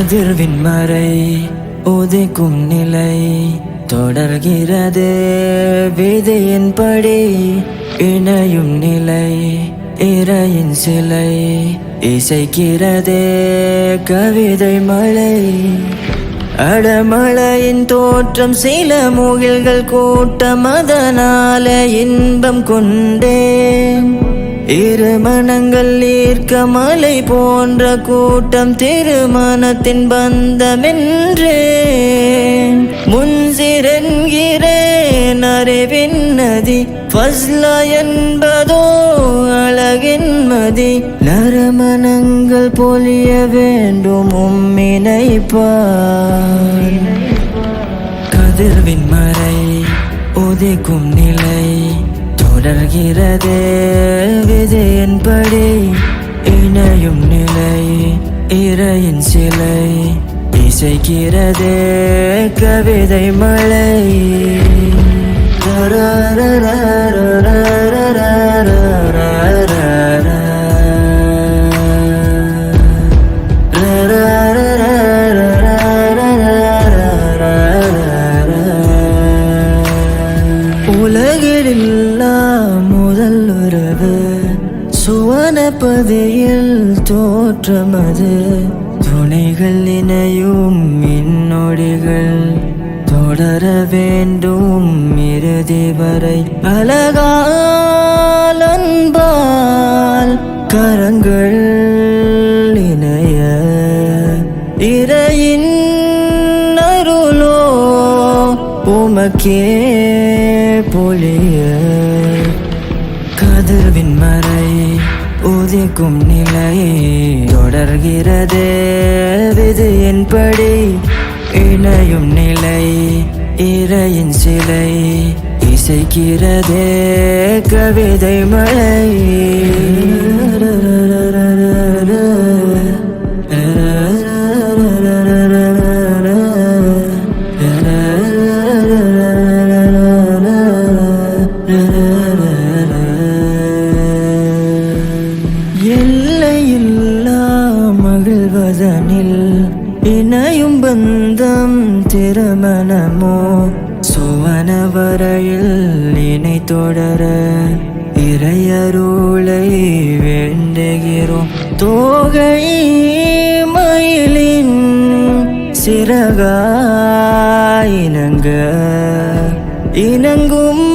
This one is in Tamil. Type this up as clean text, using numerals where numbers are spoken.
கதிர்வின் மறை உதிக்கும் நிலை தொடர்கிறது விதியின்படி இணையும் நிலை இறையின் சிலை இசைக்கிறதே கவிதை மழை அடமழையின் தோற்றம் சில முகில்கள் கூட்டம் அதனால இன்பம் கொண்டேன் இரு மனங்கள் ஈர்க்க மலை போன்ற கூட்டம் திருமணத்தின் பந்தமென்றே முன்சிறென்கிறேன் அறிவின் நதி ஃபஸ்லா என்பதோ அழகின் மதி நறுமணங்கள் பொழிய வேண்டும் உம்மினைப்பார் கதிர்வின் மறை உதிக்கும் நிலை தொடர்கிறதே விதியின்படி இணையும் நிலை இறையின் சிலை இசைக்கிறதே கவிதை மழை முதல் உறவு சுவனப்பதியில் தோற்றமது துணைகள் இணையும் மின்னொடிகள் தொடர வேண்டும் இறுதி வரை அழகால் அன்பால் கரங்கள் இணைய இறையின் அருளோ உமக்கே பொழிய கதிர்வின் மறை உதிக்கும் நிலை தொடர்கிறதே விதியின்படி இணையும் நிலை இறையின் சிலை இசைக்கிறதே கவிதை மழை எல்லையில்லா மகிழ்வதனில் இணையும் பந்தம் திருமணமோ சுவன வரையில் இணை தொடர இறையருளை வேண்டுகிறோம் தோகை மயிலின் சிறகாயினங்க இணங்கும்